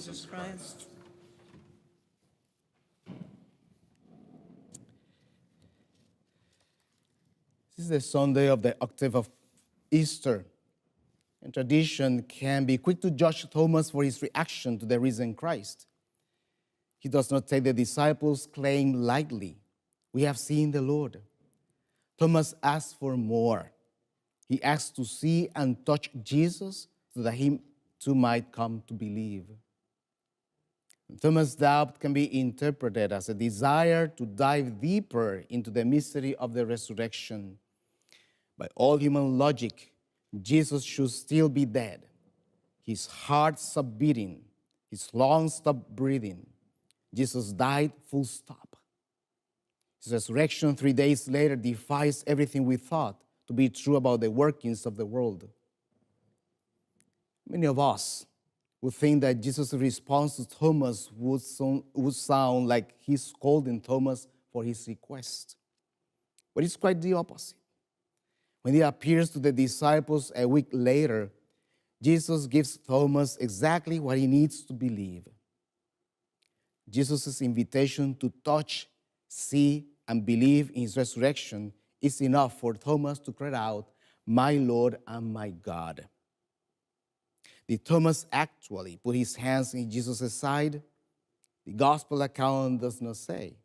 Jesus Christ. This is the Sunday of the octave of Easter. And tradition can be quick to judge Thomas for his reaction to the risen Christ. He does not take the disciples' claim lightly. We have seen the Lord. Thomas asked for more. He asked to see and touch Jesus so that he too might come to believe. Thomas' doubt can be interpreted as a desire to dive deeper into the mystery of the resurrection. By all human logic, Jesus should still be dead. His heart stopped beating. His lungs stopped breathing. Jesus died, full stop. His resurrection 3 days later defies everything we thought to be true about the workings of the world. Many of us would think that Jesus' response to Thomas would sound like he's scolding Thomas for his request. But it's quite the opposite. When he appears to the disciples a week later, Jesus gives Thomas exactly what he needs to believe. Jesus' invitation to touch, see, and believe in his resurrection is enough for Thomas to cry out, "My Lord and my God." Did Thomas actually put his hands in Jesus' side? The gospel account does not say.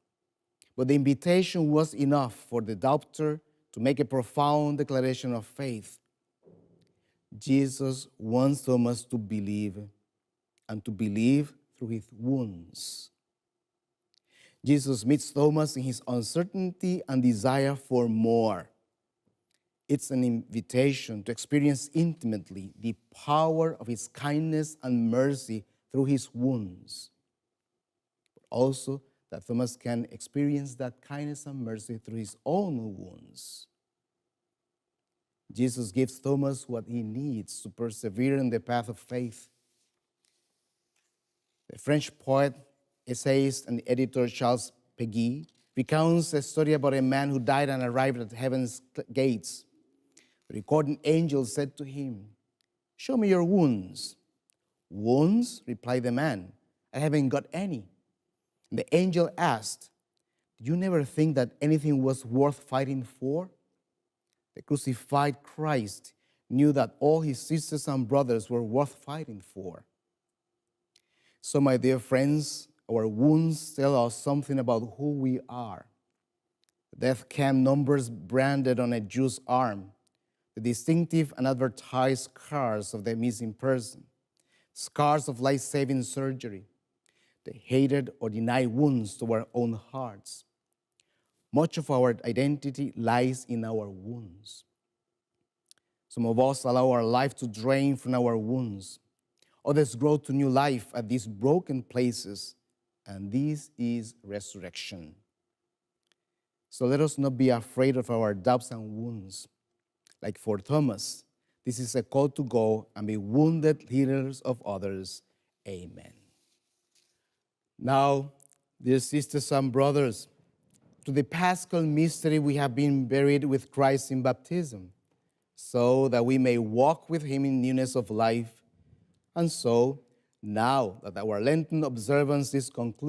But the invitation was enough for the doubter to make a profound declaration of faith. Jesus wants Thomas to believe, and to believe through his wounds. Jesus meets Thomas in his uncertainty and desire for more. It's an invitation to experience intimately the power of his kindness and mercy through his wounds. But also that Thomas can experience that kindness and mercy through his own wounds. Jesus gives Thomas what he needs to persevere in the path of faith. The French poet, essayist, and editor Charles Péguy recounts a story about a man who died and arrived at heaven's gates. The recording angel said to him, "Show me your wounds." "Wounds?" replied the man. "I haven't got any." And the angel asked, "Did you never think that anything was worth fighting for?" The crucified Christ knew that all his sisters and brothers were worth fighting for. So, my dear friends, our wounds tell us something about who we are. The death camp numbers branded on a Jew's arm, the distinctive and advertised scars of the missing person, scars of life-saving surgery, the hated or denied wounds to our own hearts. Much of our identity lies in our wounds. Some of us allow our life to drain from our wounds. Others grow to new life at these broken places, and this is resurrection. So let us not be afraid of our doubts and wounds. Like for Thomas, this is a call to go and be wounded healers of others. Amen. Now, dear sisters and brothers, to the Paschal mystery we have been buried with Christ in baptism, so that we may walk with him in newness of life. And so, now that our Lenten observance is concluded,